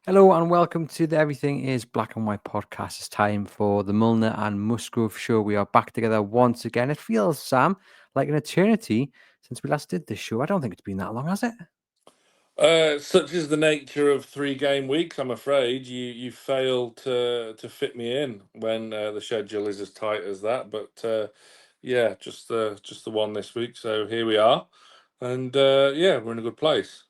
Hello and welcome to the Everything is Black and White podcast. It's time for the Mulliner and Musgrove show. We are back together once again. It feels, Sam, like an eternity since we last did this show. I don't think it's been that long, has it? Such is the nature of 3 game weeks. I'm afraid you fail to fit me in when the schedule is as tight as that. But yeah, just the one this week. So here we are, and yeah, we're in a good place.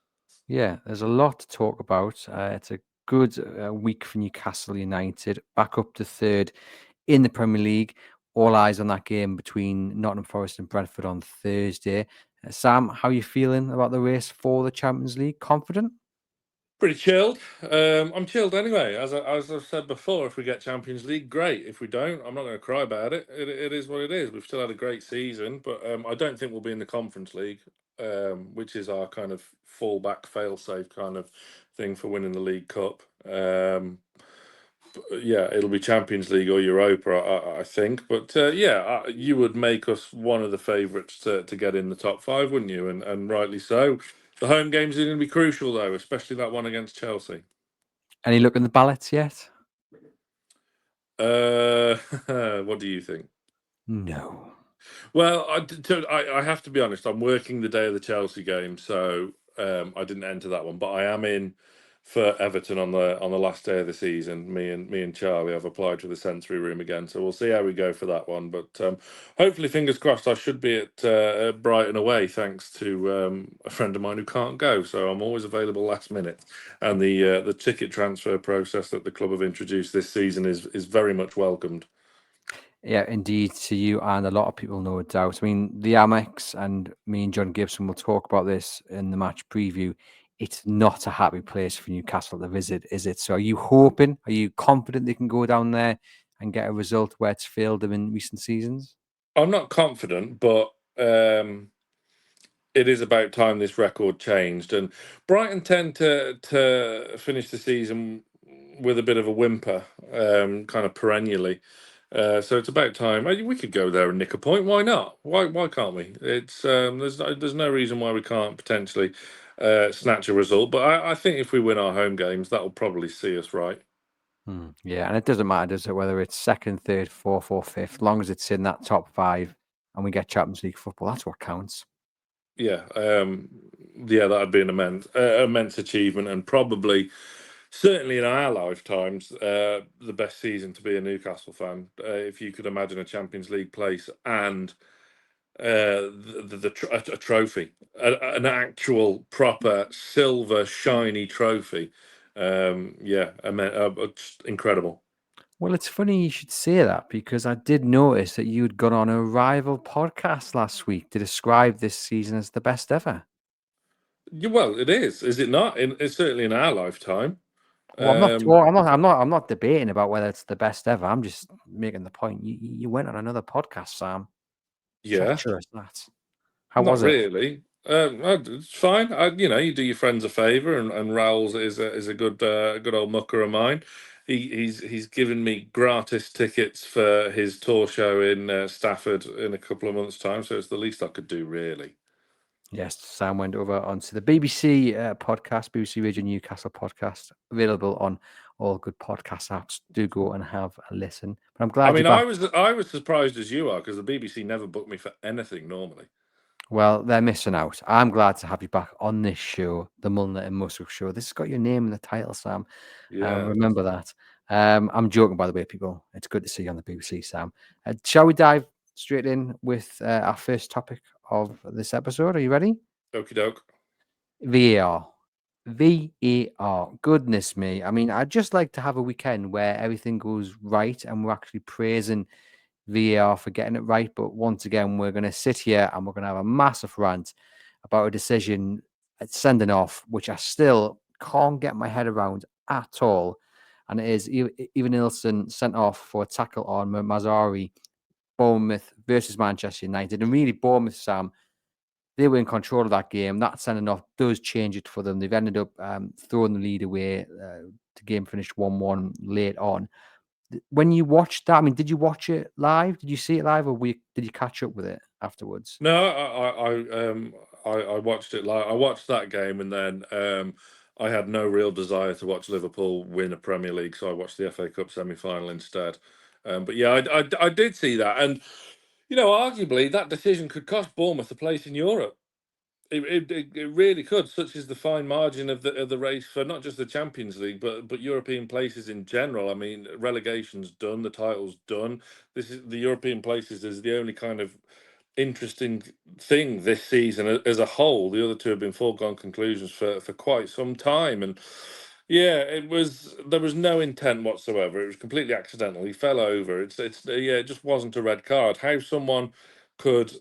Yeah, there's a lot to talk about. It's a good week for Newcastle United, back up to third in the Premier League. All eyes on that game between Nottingham Forest and Brentford on Thursday. Sam, how are you feeling about the race for the Champions League? Confident? Pretty chilled. I'm chilled anyway. As I've said before, if we get Champions League, great. If we don't, I'm not going to cry about it. It is what it is. We've still had a great season, but I don't think we'll be in the Conference League, which is our kind of fallback, fail-safe kind of thing for winning the League Cup. Yeah, it'll be Champions League or Europa, I think. But yeah, you would make us one of the favourites to get in the top five, wouldn't you? And rightly so. The home games are going to be crucial, though, especially that one against Chelsea. Any look in the ballots yet? What do you think? No. Well, I have to be honest. I'm working the day of the Chelsea game, so I didn't enter that one. But I am in for Everton on the last day of the season. Me and Charlie have applied for the sensory room again, so we'll see how we go for that one. But hopefully, fingers crossed, I should be at Brighton away, thanks to a friend of mine who can't go. So I'm always available last minute, and the ticket transfer process that the club have introduced this season is very much welcomed. Yeah, indeed, to you and a lot of people, no doubt. I mean, the Amex and me and John Gibson will talk about this in the match preview. It's not a happy place for Newcastle to visit, is it? So are you hoping, are you confident they can go down there and get a result where it's failed them in recent seasons? I'm not confident, but it is about time this record changed. And Brighton tend to finish the season with a bit of a whimper, kind of perennially. So it's about time. We could go there and nick a point. Why not? Why can't we? It's there's no reason why we can't potentially snatch a result. But I think if we win our home games, that will probably see us right. Yeah, and it doesn't matter, does it, whether it's second, third, fourth, or fifth, as long as it's in that top five and we get Champions League football, that's what counts. Yeah, yeah, that'd be an immense achievement, and probably, certainly in our lifetimes, the best season to be a Newcastle fan. If you could imagine a Champions League place and a trophy, an actual proper silver shiny trophy, yeah, just incredible. Well, it's funny you should say that because I did notice that you'd gone on a rival podcast last week to describe this season as the best ever. Yeah, well, it is. Is it not? It's certainly in our lifetime. Well, I'm not. Um, Well, I'm not debating about whether it's the best ever. I'm just making the point. You went on another podcast, Sam. yeah. Treacherous, that. How Not was it? really. It's fine. You do your friends a favour, and Raoul's is a good old mucker of mine. He's given me gratis tickets for his tour show in Stafford in a couple of months' time, so it's the least I could do, really. Yes, Sam went over onto the BBC podcast, BBC Radio Newcastle podcast, available on all good podcast apps. Do go and have a listen. But I'm I glad you're mean, back. I was surprised as you are because the BBC never booked me for anything normally. Well, they're missing out. I'm glad to have you back on this show, the Mulliner and Musgrove show. This has got your name in the title, Sam. Yeah. Remember that. I'm joking, by the way, people. It's good to see you on the BBC, Sam. Shall we dive straight in with our first topic of this episode? Are you ready? Okie doke. VAR. VAR. Goodness me. I mean, I'd just like to have a weekend where everything goes right and we're actually praising VAR for getting it right. But once again, we're going to sit here and we're going to have a massive rant about a decision at sending off, which I still can't get my head around at all. And it is even Nilsson sent off for a tackle on Mazzari, Bournemouth versus Manchester United. And really, Bournemouth, Sam, they were in control of that game. That sending off does change it for them. They've ended up throwing the lead away. The game finished 1-1 late on. When you watched that, I mean, did you watch it live? Did you see it live, or did you catch up with it afterwards? No, I watched it live. I watched that game, and then I had no real desire to watch Liverpool win a Premier League, so I watched the FA Cup semi-final instead. But yeah, I did see that, and arguably that decision could cost Bournemouth a place in Europe. It really could. Such is the fine margin of the race for not just the Champions League, but European places in general. I mean, relegation's done, the title's done. This is the European places is the only kind of interesting thing this season as a whole. The other two have been foregone conclusions for quite some time, and yeah, there was no intent whatsoever. It was completely accidental. He fell over. It just wasn't a red card. How someone could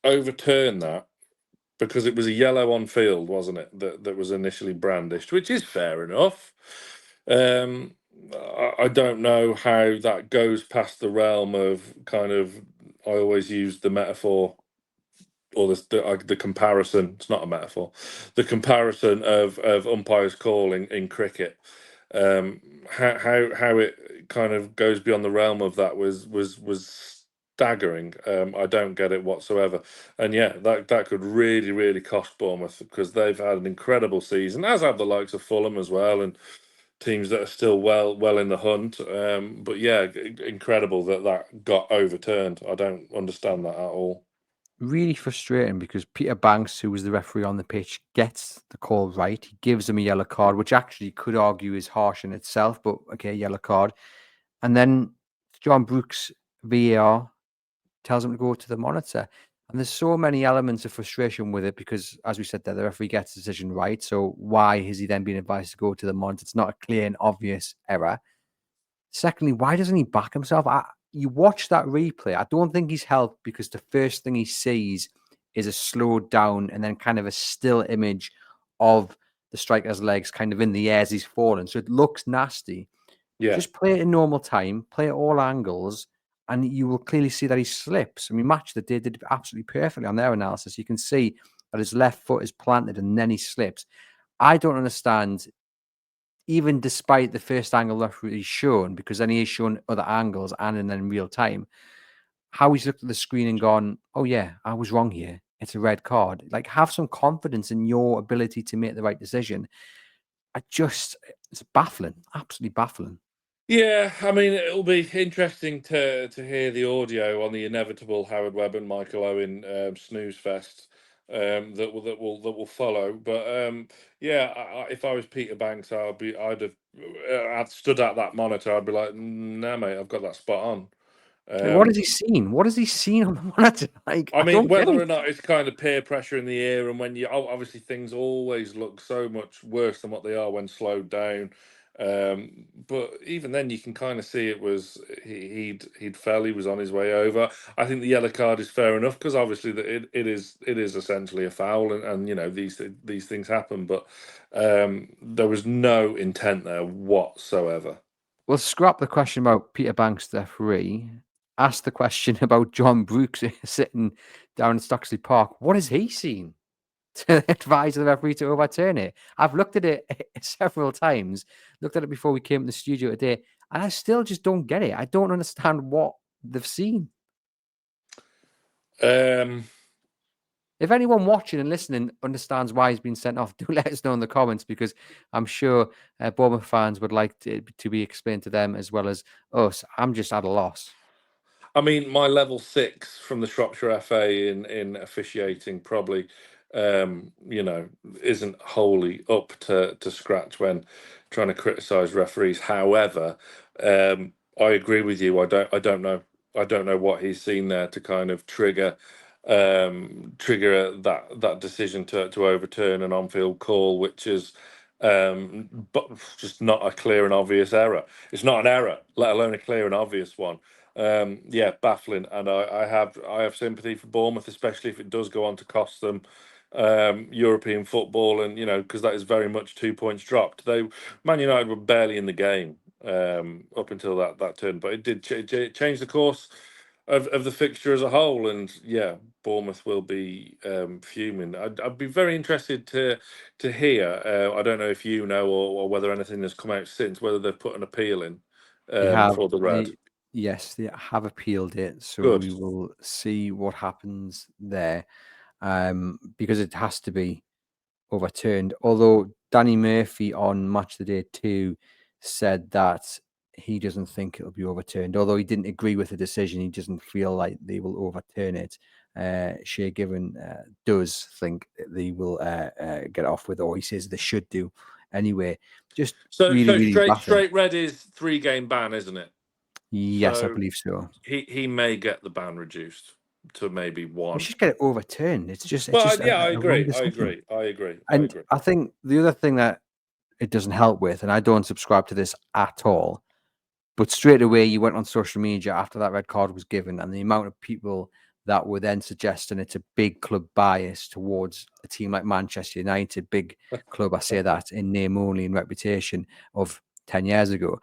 overturn that because it was a yellow on field, wasn't it? That was initially brandished, which is fair enough. I don't know how that goes past the realm of kind of. I always use the metaphor or the comparison. It's not a metaphor. The comparison of umpires calling in cricket. How it kind of goes beyond the realm of that was staggering. I don't get it whatsoever. And yeah, that could really cost Bournemouth because they've had an incredible season, as have the likes of Fulham as well, and teams that are still well in the hunt. But yeah, incredible that got overturned. I don't understand that at all. Really frustrating because Peter Banks, who was the referee on the pitch, gets the call right. He gives him a yellow card, which actually could argue is harsh in itself, but okay, yellow card. And then John Brooks, VAR, tells him to go to the monitor. And there's so many elements of frustration with it because, as we said there, the referee gets the decision right. So why is he then being advised to go to the monitor? It's not a clear and obvious error. Secondly, why doesn't he back himself? You watch that replay. I don't think he's helped because the first thing he sees is a slowed down and then kind of a still image of the striker's legs kind of in the air as he's falling. So it looks nasty. Yeah. Just play it in normal time, play at all angles, and you will clearly see that he slips. I mean, Match that did absolutely perfectly on their analysis. You can see that his left foot is planted and then he slips. I don't understand, even despite the first angle referee shown, because then he is shown other angles and then in real time, how he's looked at the screen and gone, "Oh yeah, I was wrong here. It's a red card." Like, have some confidence in your ability to make the right decision. It's baffling, absolutely baffling. Yeah, I mean, it'll be interesting to hear the audio on the inevitable Howard Webb and Michael Owen snooze fest that will follow. But yeah, if I was Peter Banks, I'd stood at that monitor. I'd be like, "Nah, mate, I've got that spot on." Like, what has Um, he seen? What has he seen on the monitor? Like, I I mean, don't get whether it. or not it's kind of peer pressure in the air, and when obviously things always look so much worse than what they are when slowed down. But even then, you can kind of see it was he'd fell. He was on his way over. I think the yellow card is fair enough because obviously it is essentially a foul, and these things happen. But there was no intent there whatsoever. Well, scrap the question about Peter Banks, the referee. Ask the question about John Brooks sitting down in Stockley Park. What has he seen to advise the referee to overturn it? I've looked at it several times, looked at it before we came to the studio today, and I still just don't get it. I don't understand what they've seen. Um, If anyone watching and listening understands why he's been sent off, do let us know in the comments because I'm sure Bournemouth fans would like to be explained to them as well as us. I'm just at a loss. I mean, my level 6 from the Shropshire FA in officiating probably, isn't wholly up to scratch when trying to criticise referees. However, I agree with you. I don't know. I don't know what he's seen there to kind of trigger that decision to overturn an on-field call, which is but just not a clear and obvious error. It's not an error, let alone a clear and obvious one. Yeah, baffling, and I have sympathy for Bournemouth, especially if it does go on to cost them European football, and because that is very much 2 points dropped. Man United were barely in the game up until that turn, but it did change the course of the fixture as a whole, and yeah, Bournemouth will be fuming. I'd be very interested to hear. I don't know if you know or whether anything has come out since, whether they've put an appeal in They have for the red. yes, they have appealed it, so Good. we will see what happens there. Because it has to be. overturned. Although Danny Murphy on Match of the Day 2 said that he doesn't think it'll be overturned. Although he didn't agree with the decision, he doesn't feel like they will overturn it. Shea Given does think they will get off with, or he says they should do anyway. Just So really, really baffling. straight red is 3-game ban, isn't it? Yes, I So believe so. he may get the ban reduced to maybe We 1. should get it overturned. It's just Well, yeah, a wrong decision. I agree. And I think the other thing that it doesn't help with, and I don't subscribe to this at all, but straight away you went on social media after that red card was given, and the amount of people that were then suggesting it's a big club bias towards a team like Manchester United, big club, I say that in name only and reputation, of 10 years ago.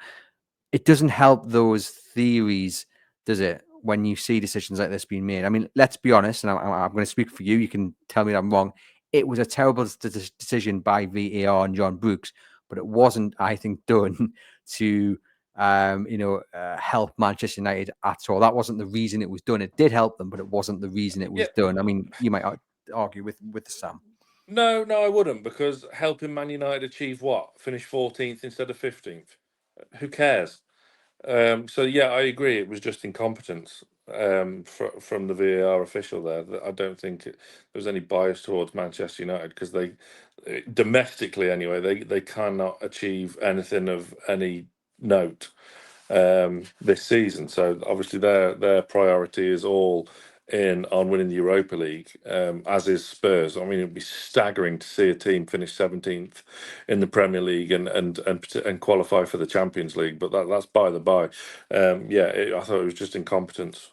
It doesn't help those theories, does it? When you see decisions like this being made, I mean, let's be honest, and I'm going to speak for you. You can tell me that I'm wrong. It was a terrible decision by VAR and John Brooks, but it wasn't, I think, done to help Manchester United at all. That wasn't the reason it was done. It did help them, but it wasn't the reason it was done. I mean, you might argue with Sam. No, I wouldn't, because helping Man United achieve what? Finish 14th instead of 15th. Who cares? So yeah, I agree. It was just incompetence from the VAR official there. I don't think there was any bias towards Manchester United, because they domestically anyway they cannot achieve anything of any note this season. So obviously their priority is all in on winning the Europa League, as is Spurs. I mean, it'd be staggering to see a team finish 17th in the Premier League and qualify for the Champions League, but that's by the by. I thought it was just incompetence.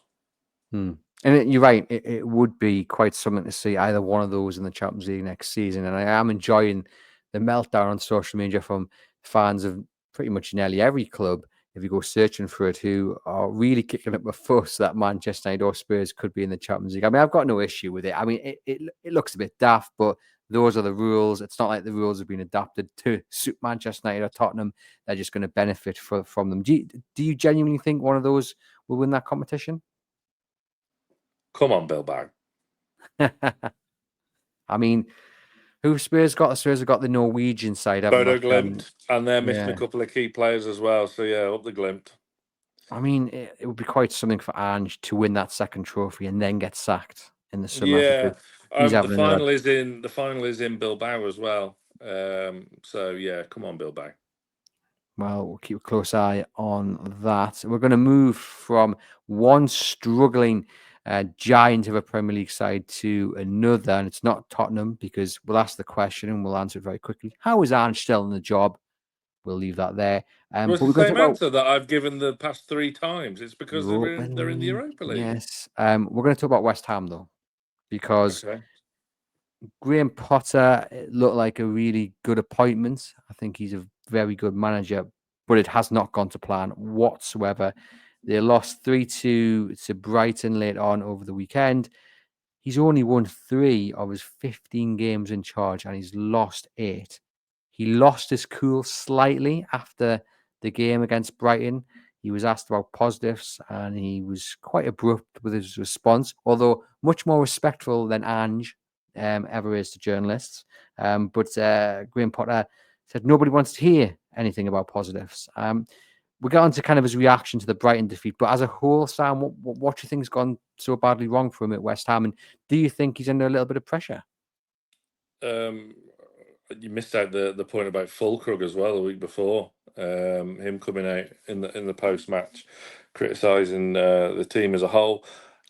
And you're right. It would be quite something to see either one of those in the Champions League next season. And I am enjoying the meltdown on social media from fans of pretty much nearly every club, if you go searching for it, who are really kicking up a fuss that Manchester United or Spurs could be in the Champions League. I mean, I've got no issue with it. I mean, it looks a bit daft, but those are the rules. It's not like the rules have been adapted to suit Manchester United or Tottenham. They're just going to benefit from them. Do you genuinely think one of those will win that competition? Come on, Bill Bag. I mean, who Spurs got? Spurs have got the Norwegian side, haven't Bodo they? Glimt, and they're missing a Yeah. couple of key players as well. So yeah, up the Glimt. I mean, it would be quite something for Ange to win that second trophy and then get sacked in the summer, because Yeah, he's the having another. final is in Bilbao as well. So yeah, come on, Bilbao. Well, we'll keep a close eye on that. We're going to move from one struggling giant of a Premier League side to another, and it's not Tottenham, because we'll ask the question and we'll answer it very quickly. How is Ange still in the job? We'll leave that there. It But was the we're going to same talk about answer that I've given the past 3 times. It's because they're in the Europa League. Yes. We're going to talk about West Ham, though, because Okay. Graham Potter looked like a really good appointment. I think he's a very good manager, but it has not gone to plan whatsoever. They lost 3-2 to Brighton late on over the weekend. He's only won 3 of his 15 games in charge, and he's lost 8. He lost his cool slightly after the game against Brighton. He was asked about positives, and he was quite abrupt with his response, although much more respectful than Ange ever is to journalists. But Graham Potter said nobody wants to hear anything about positives. We'll get on to kind of his reaction to the Brighton defeat, but as a whole, Sam, what do you think has gone so badly wrong for him at West Ham, and do you think he's under a little bit of pressure? You missed out the point about Fulkrug as well the week before. Him coming out in the post match, criticising the team as a whole.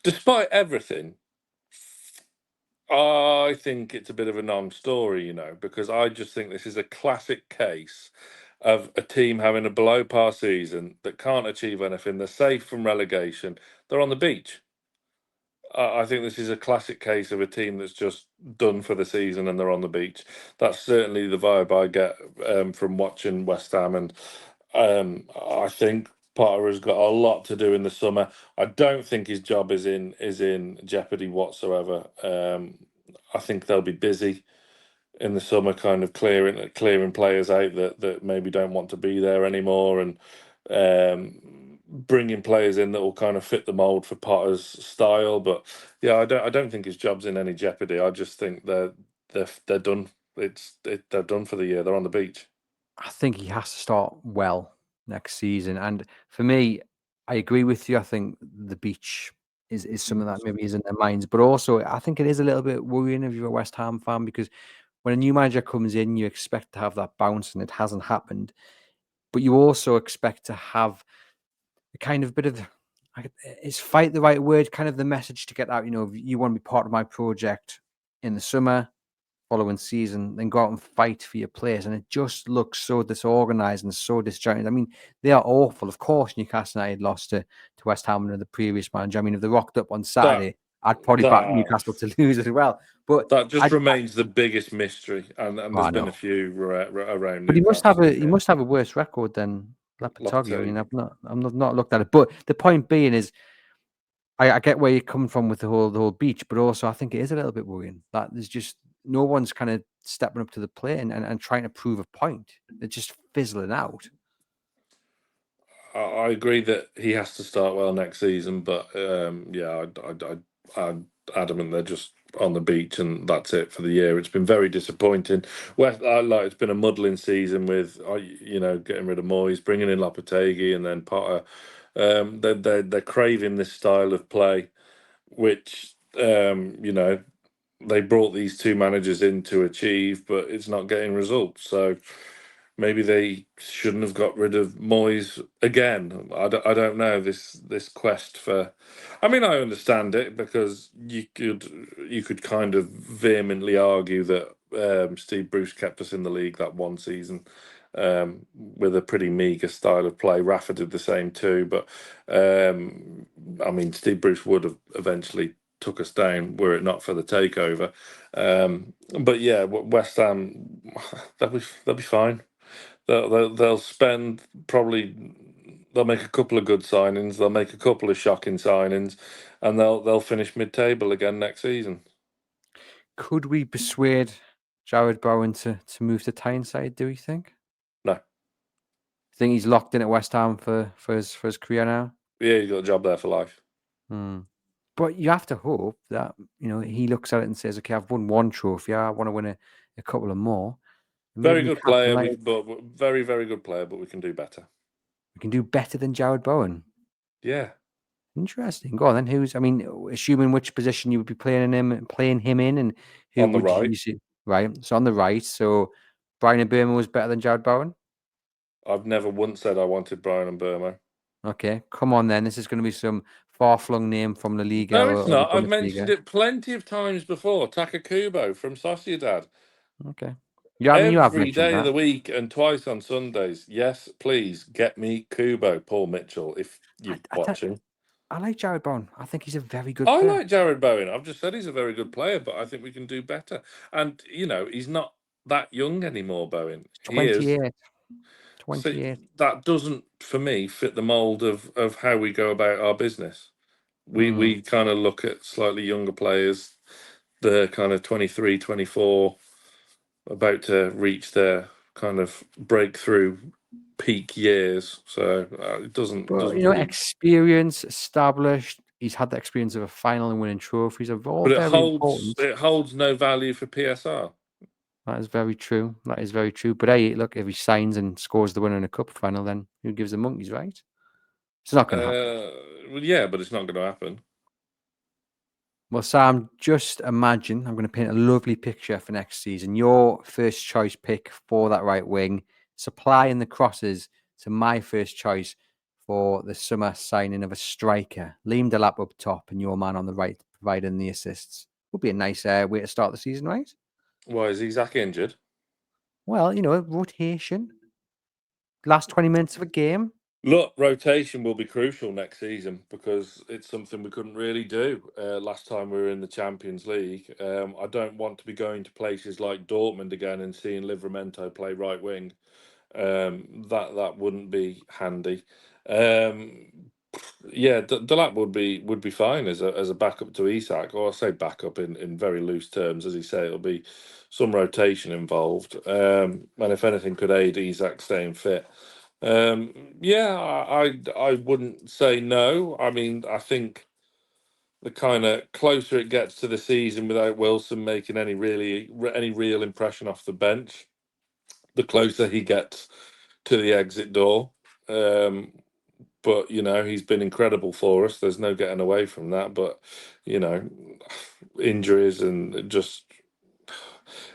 Despite everything, I think it's a bit of a non-story, because I just think this is a classic case of a team having a below par season that can't achieve anything. They're safe from relegation. They're on the beach. I think this is a classic case of a team that's just done for the season and they're on the beach. That's certainly the vibe I get from watching West Ham, and I think Potter has got a lot to do in the summer. I don't think his job is in jeopardy whatsoever. I think they'll be busy in the summer, kind of clearing players out that maybe don't want to be there anymore, and bringing players in that will kind of fit the mold for Potter's style. But yeah, I don't think his job's in any jeopardy. I just think they're done. they're done for the year. They're on the beach. I think he has to start well next season. And for me, I agree with you. I think the beach is something that maybe is in their minds. But also, I think it is a little bit worrying if you're a West Ham fan because when a new manager comes in, you expect to have that bounce, and it hasn't happened. But you also expect to have a kind of bit of is fight the right word, kind of the message to get out. You know, you want to be part of my project in the summer, following season, then go out and fight for your players. And it just looks so disorganized and so disjointed. I mean, they are awful. Of course, Newcastle United lost to West Ham under the previous manager. I mean, if they rocked up on That Saturday, I'd probably back that Newcastle to lose as well. But that just remains the biggest mystery, and there's I been a know. few around But he must have Newcastle. a worse record than Lopetegui. I mean, Lopetegui. I'm not looked at it. But the point being is, I get where you're coming from with the whole beach, but also I think it is a little bit worrying that there's just no one's kind of stepping up to the plate and trying to prove a point. They're just fizzling out. I agree that he has to start well next season, but yeah, I'm adamant they're just on the beach and that's it for the year. It's been very disappointing. It's been a muddling season with getting rid of Moyes, bringing in Lopetegui, and then Potter. They're craving this style of play, which they brought these two managers in to achieve, but it's not getting results. So maybe they shouldn't have got rid of Moyes again. I don't know this quest for. I mean, I understand it because you could kind of vehemently argue that Steve Bruce kept us in the league that one season with a pretty meagre style of play. Rafa did the same too, but I mean, Steve Bruce would have eventually took us down were it not for the takeover. But yeah, West Ham, they'll be fine. They'll spend probably. They'll make a couple of good signings. They'll make a couple of shocking signings, and they'll finish mid-table again next season. Could we persuade Jarrod Bowen to move to Tyneside? Do we think? No, Think he's locked in at West Ham for his career now? yeah, he's got a job there for life. Hmm. But you have to hope that he looks at it and says, "Okay, I've won one trophy. I want to win a couple of more. Maybe Very good Newcastle player. United, But very very good player. But we can do better. we can do better than Jarrod Bowen." Yeah, Interesting. Go on then. I mean, assuming which position you would be playing him in, and who on the would right. you see? Right. So on the right. So Brian Burma was better than Jarrod Bowen. I've never once said I wanted Brian and Burma. Okay. Come on then. This is going to be some far-flung name from La Liga No, or, it's or the not. I've mentioned Bundesliga. it plenty of times before. Takakubo from Sociedad. Okay. Yeah, I mean, you have Every mentioned day of that. the week and twice on Sundays. Yes, please get me Kubo, Paul Mitchell, if I, you're I, don't- watching. I like Jarrod Bowen. I think he's a very good I player. like Jarrod Bowen. I've just said he's a very good player, but I think we can do better. And, he's not that young anymore, Bowen. He is. 28. So 28. that doesn't, for me, fit the mould of how we go about our business. We Hmm. we kind of look at slightly younger players, the kind of 23, 24, about to reach their kind of breakthrough peak years. So it doesn't But doesn't really. experience, established. He's had the experience of a final and winning trophies. Are all But it very holds important. it holds no value for PSR. That is very true. That is very true. But hey, look, if he signs and scores the winner in a cup final, then who gives the monkeys, right? It's not going to happen. Well, yeah, but it's not going to happen. Well, Sam, just imagine I'm going to paint a lovely picture for next season. Your first choice pick for that right wing, supplying the crosses to my first choice for the summer signing of a striker. Liam Delap up top and your man on the right providing the assists. Would be a nice way to start the season, right? Why is Isaac injured? Well, rotation. Last 20 minutes of a game. Look, rotation will be crucial next season because it's something we couldn't really do last time we were in the Champions League. I don't want to be going to places like Dortmund again and seeing Livramento play right wing. That wouldn't be handy. Yeah, Delap would be fine as a backup to Isak, or I say backup in very loose terms, as you say, it'll be some rotation involved, and if anything could aid Isak staying fit. Yeah, I wouldn't say no. I mean, I think the kind of closer it gets to the season without Wilson making any real impression off the bench, the closer he gets to the exit door. But he's been incredible for us. There's no getting away from that. But you know, injuries and just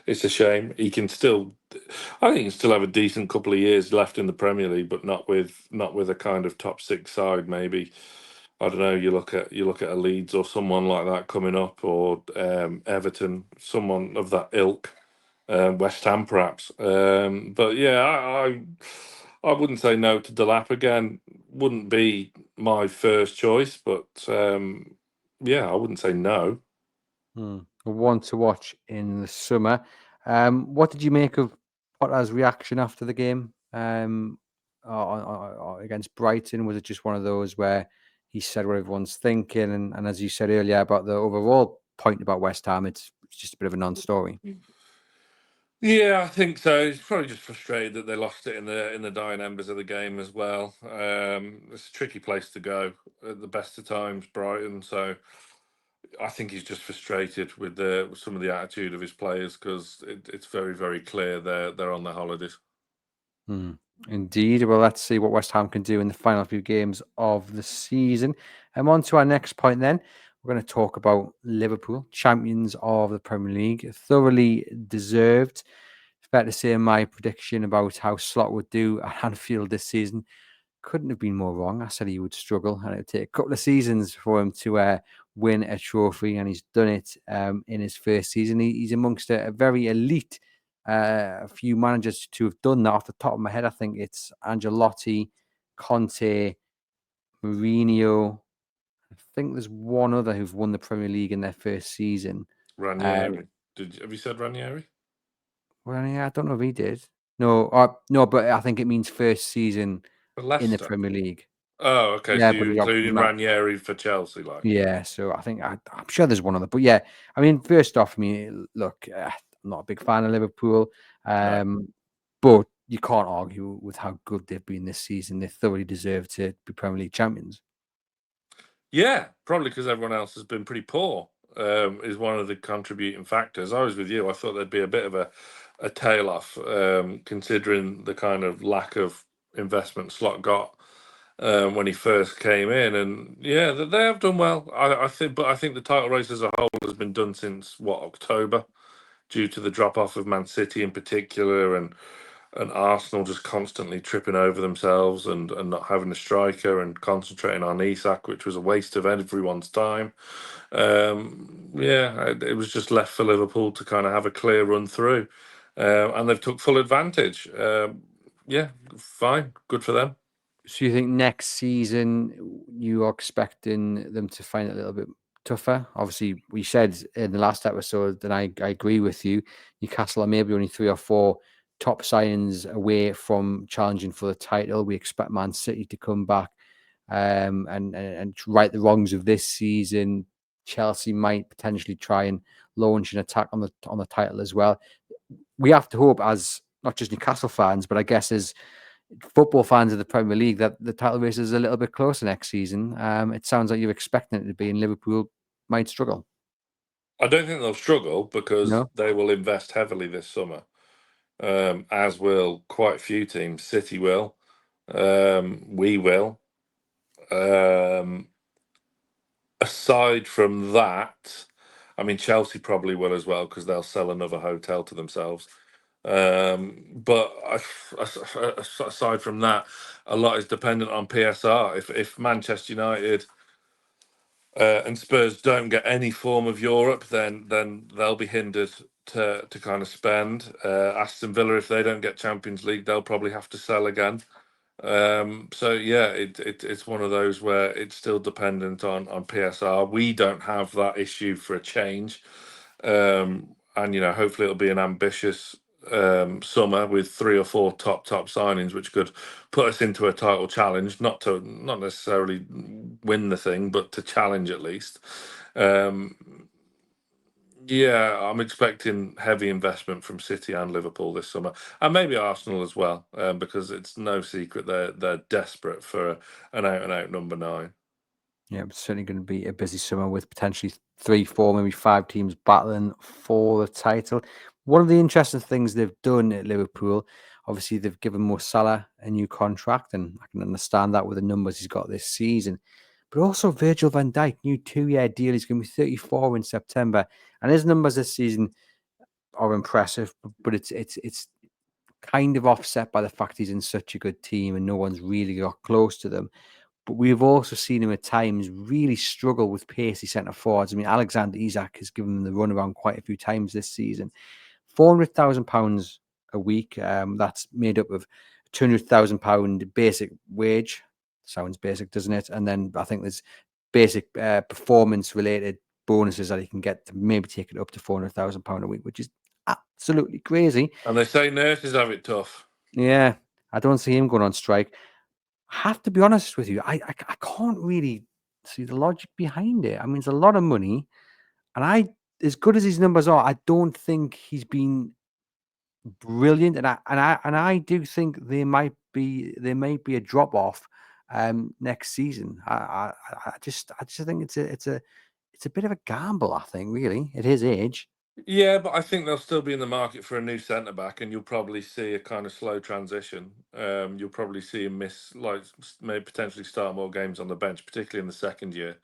it's a shame. I think he can still have a decent couple of years left in the Premier League, but not with a kind of top six side. Maybe I don't know. You look at a Leeds or someone like that coming up, or Everton, someone of that ilk. West Ham, perhaps. But yeah, I wouldn't say no to Delap again. Wouldn't be my first choice, but yeah, I wouldn't say no. One to watch in the summer. What did you make of Potter's reaction after the game against Brighton? Was it just one of those where he said what everyone's thinking? And as you said earlier about the overall point about West Ham, it's just a bit of a non-story. Yeah, I think so. He's probably just frustrated that they lost it in the dying embers of the game as well. It's a tricky place to go at the best of times, Brighton. So I think he's just frustrated with some of the attitude of his players, because it's very, very clear they're on their holidays. Indeed. Well, let's see what West Ham can do in the final few games of the season. And on to our next point then. We're going to talk about Liverpool, champions of the Premier League, thoroughly deserved. Fair to say my prediction about how Slot would do at Anfield this season couldn't have been more wrong. I said he would struggle, and it would take a couple of seasons for him to win a trophy, and he's done it in his first season. He's amongst a very elite few managers to have done that. Off the top of my head, I think it's Ancelotti, Conte, Mourinho. I think there's one other who've won the Premier League in their first season. Ranieri. Have you said Ranieri? Well, yeah, I don't know if he did. No, no, but I think it means first season For in the Leicester. Premier League. Oh, okay. Yeah, So but you're he's obviously including Ranieri for Chelsea, like? yeah, so I think I'm sure there's one other, but yeah, I mean, first off, look, I'm not a big fan of Liverpool, No. but you can't argue with how good they've been this season. They thoroughly deserve to be Premier League champions. Yeah, probably because everyone else has been pretty poor. Is one of the contributing factors. I was with you. I thought there'd be a bit of a tail off, considering the kind of lack of investment Slot got when he first came in, and yeah, they have done well. I think, but I think the title race as a whole has been done since October, due to the drop off of Man City in particular, and Arsenal just constantly tripping over themselves, and not having a striker, and concentrating on Isak, which was a waste of everyone's time. Yeah, it was just left for Liverpool to kind of have a clear run through, and they've took full advantage. Yeah, fine, good for them. So you think next season you are expecting them to find it a little bit tougher? Obviously, we said in the last episode, and I agree with you, Newcastle are maybe only 3 or 4 top signings away from challenging for the title. We expect Man City to come back and right the wrongs of this season. Chelsea might potentially try and launch an attack on the title as well. We have to hope, as not just Newcastle fans, but I guess as football fans of the Premier League, that the title race is a little bit closer next season. It sounds like you're expecting it to be, and Liverpool might struggle. I don't think they'll struggle, because No, they will invest heavily this summer, as will quite a few teams. City will, we will. Um, Aside from that, I mean, Chelsea probably will as well, because they'll sell another hotel to themselves. But aside from that, a lot is dependent on PSR. If Manchester United and Spurs don't get any form of Europe, then they'll be hindered to kind of spend. Aston Villa, if they don't get Champions League, they'll probably have to sell again. So yeah, it's one of those where it's still dependent on PSR. We don't have that issue for a change, and hopefully it'll be an ambitious summer with 3 or 4 top signings, which could put us into a title challenge. Not necessarily win the thing, but to challenge at least. Um, yeah, I'm expecting heavy investment from City and Liverpool this summer, and maybe Arsenal as well, because it's no secret they're desperate for an out and out number 9. Yeah, it's certainly going to be a busy summer with potentially 3, 4, maybe 5 teams battling for the title. One of the interesting things they've done at Liverpool, obviously, they've given Mo Salah a new contract, and I can understand that with the numbers he's got this season. But also Virgil van Dijk, new 2-year deal. He's going to be 34 in September, and his numbers this season are impressive. But it's kind of offset by the fact he's in such a good team, and no one's really got close to them. But we've also seen him at times really struggle with pacey centre forwards. I mean, Alexander Isak has given him the runaround quite a few times this season. £400,000 a week. That's made up of £200,000 basic wage. Sounds basic, doesn't it? And then I think there's basic performance-related bonuses that he can get to maybe take it up to £400,000 a week, which is absolutely crazy. And they say nurses have it tough. Yeah, I don't see him going on strike. I have to be honest with you. I can't really see the logic behind it. I mean, it's a lot of money, and as good as his numbers are, I don't think he's been brilliant. And I do think there may be a drop off next season. I just think it's a bit of a gamble. I think really at his age. Yeah, but I think they'll still be in the market for a new centre back, and you'll probably see a kind of slow transition. You'll probably see him miss, like, maybe potentially start more games on the bench, particularly in the second year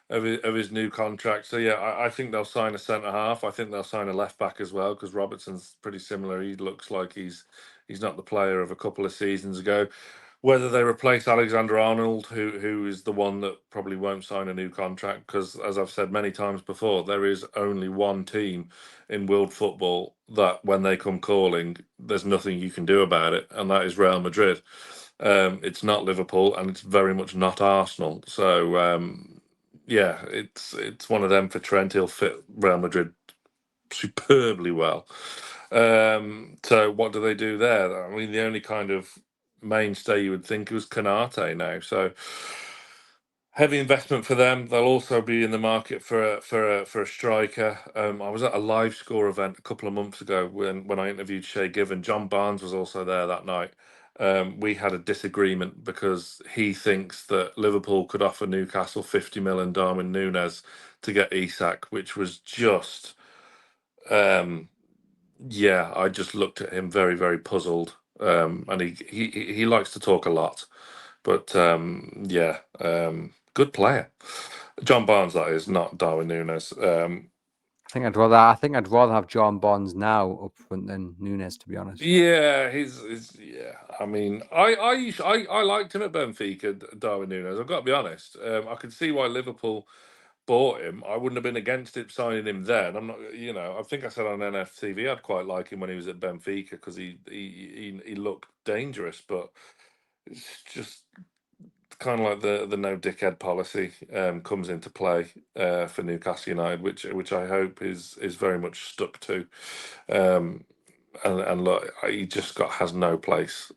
of his new contract. So yeah, I think they'll sign a centre half. I think they'll sign a left back as well, because Robertson's pretty similar. He looks like he's not the player of a couple of seasons ago. Whether they replace Alexander Arnold, who is the one that probably won't sign a new contract, because as I've said many times before, there is only one team in world football that when they come calling, there's nothing you can do about it, and that is Real Madrid. It's not Liverpool, and it's very much not Arsenal. So yeah, it's one of them for Trent. He'll fit Real Madrid superbly well. So what do they do there? I mean, the only kind of mainstay you would think was Canate now. So heavy investment for them. They'll also be in the market for a striker. I was at a live score event a couple of months ago when I interviewed Shay Given. John Barnes was also there that night. We had a disagreement because he thinks that Liverpool could offer Newcastle 50 million Darwin Núñez to get Isak, which was just yeah, I just looked at him very, very puzzled. And he likes to talk a lot, but yeah, good player. John Barnes, that is, not Darwin Núñez. I think I'd rather have John Bonds now up front than Nunes, to be honest. Yeah, he's yeah. I mean, I liked him at Benfica, Darwin Núñez. I've got to be honest. I could see why Liverpool bought him. I wouldn't have been against it signing him then. I'm not, I think I said on NFTV I'd quite like him when he was at Benfica because he looked dangerous, but it's just kind of like the no dickhead policy comes into play for Newcastle United, which I hope is very much stuck to. And look, he just has no place.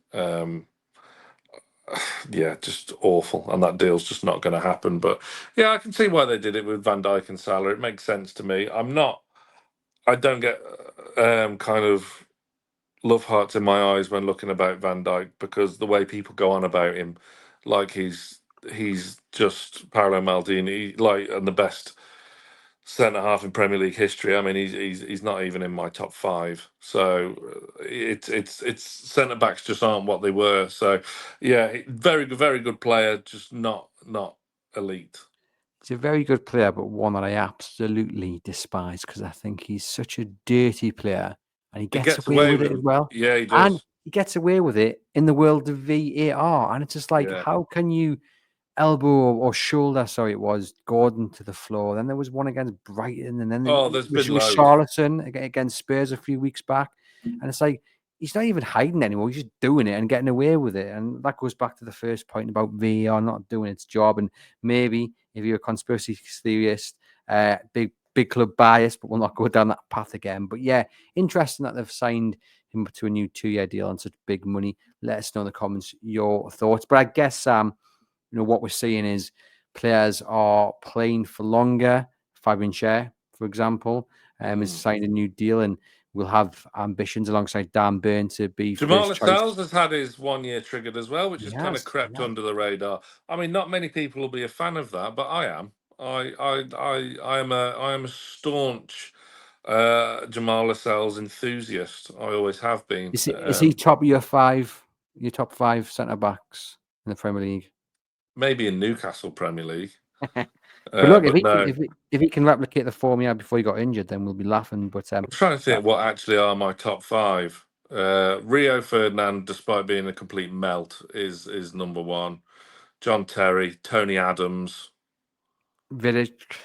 Yeah, just awful, and that deal's just not going to happen. But yeah, I can see why they did it with Van Dijk and Salah. It makes sense to me. I don't get kind of love hearts in my eyes when looking about Van Dijk, because the way people go on about him, like he's just Paolo Maldini, like, and the best centre half in Premier League history. I mean, he's not even in my top 5. So it's centre backs just aren't what they were. So yeah, very good player, just not elite. He's a very good player, but one that I absolutely despise because I think he's such a dirty player and he He gets gets away away with with it as it. well. Yeah, he And does. he gets away with it in the world of VAR. And it's just like, Yeah. how can you elbow or shoulder, sorry, it was Gordon to the floor? Then there was one against Brighton, and then Oh, there's was been loads. Charlton against Spurs a few weeks back. And it's like, he's not even hiding anymore. He's just doing it and getting away with it. And that goes back to the first point about VAR not doing its job. And maybe if you're a conspiracy theorist, big club bias, but we'll not go down that path again. But yeah, interesting that they've signed him to a new 2-year deal on such big money. Let us know in the comments your thoughts. But I guess what we're seeing is players are playing for longer. Fabian Schär, for example, has signed a new deal, and will have ambitions alongside Dan Burn to be Jamal first choice. Lascelles has had his 1 year triggered as well, which has kind of Yes, crept under the radar. I mean, not many people will be a fan of that, but I am. I am a staunch Jamal Lascelles enthusiast. I always have been. Is he top of your top five centre backs in the Premier League? Maybe in Newcastle Premier League. But look, but no. if he can replicate the form he had before he got injured, then we'll be laughing. But I'm trying to think what actually are my top five. Rio Ferdinand, despite being a complete melt, is number one. John Terry, Tony Adams. Vidic.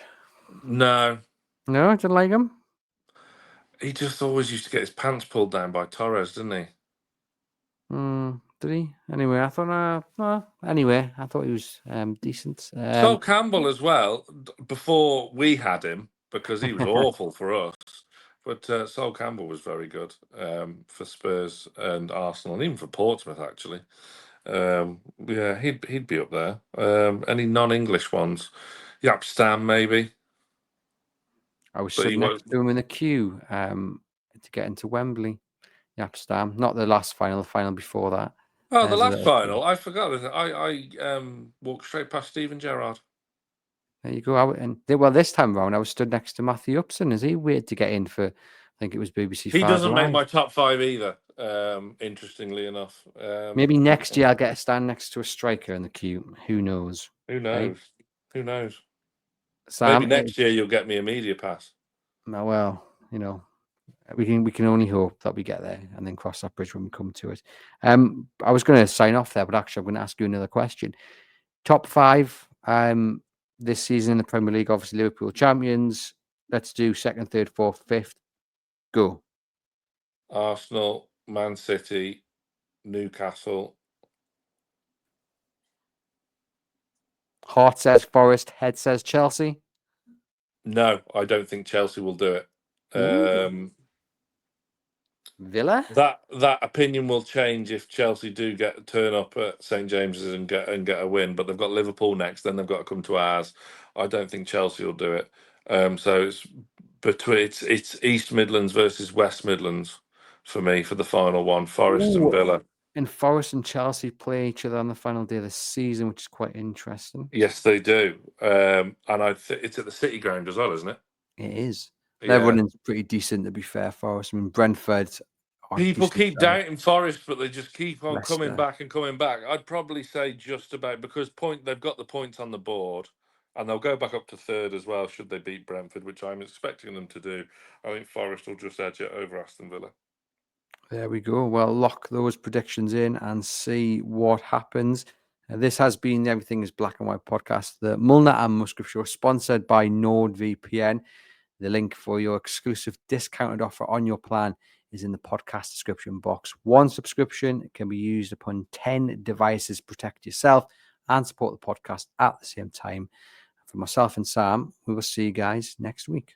No, I didn't like him. he just always used to get his pants pulled down by Torres, didn't he? Did he? Anyway, I thought. Anyway, I thought he was decent. Sol Campbell as well. Before we had him, because he was awful for us. But Sol Campbell was very good for Spurs and Arsenal, and even for Portsmouth actually. Yeah, he'd be up there. Any non-English ones? Yap Stam maybe. I was sitting next to him in the queue to get into Wembley. Yap Stam, not the last final, the final before that. Oh, the last final. I forgot. I walked straight past Steven Gerrard. There you go. Well, this time round, I was stood next to Matthew Upson. Is he weird to get in for? I think it was BBC. He doesn't make my top five either. Interestingly enough, maybe next year I'll get a stand next to a striker in the queue. Who knows? Who knows? Who knows? Sam, maybe next year you'll get me a media pass. Well, we can only hope that we get there and then cross that bridge when we come to it. I was going to sign off there, but actually I'm going to ask you another question. Top five this season in the Premier League, obviously Liverpool champions. Let's do second, third, fourth, fifth. Go. Arsenal, Man City, Newcastle. Heart says Forest, head says Chelsea. No, I don't think Chelsea will do it. Villa. That opinion will change if Chelsea do turn up at St James's and get a win. But they've got Liverpool next, then they've got to come to ours. I don't think Chelsea will do it. So it's East Midlands versus West Midlands for me for the final one. Forest and Villa. And Forest and Chelsea play each other on the final day of the season, which is quite interesting. Yes, they do. And it's at the City Ground as well, isn't it? It is. Their running's pretty decent, to be fair, Forest. I mean, Brentford. People keep doubting Forest, but they just keep on Leicester. coming back and coming back. I'd probably say just about, because they've got the points on the board, and they'll go back up to third as well should they beat Brentford, which I'm expecting them to do. I think Forest will just edge it over Aston Villa. There we go. Well, lock those predictions in and see what happens. This has been the Everything is Black and White podcast, the Mulliner and Musgrove show, sponsored by NordVPN. The link for your exclusive discounted offer on your plan is in the podcast description box. One subscription can be used upon 10 devices. Protect yourself and support the podcast at the same time. For myself and Sam, we will see you guys next week.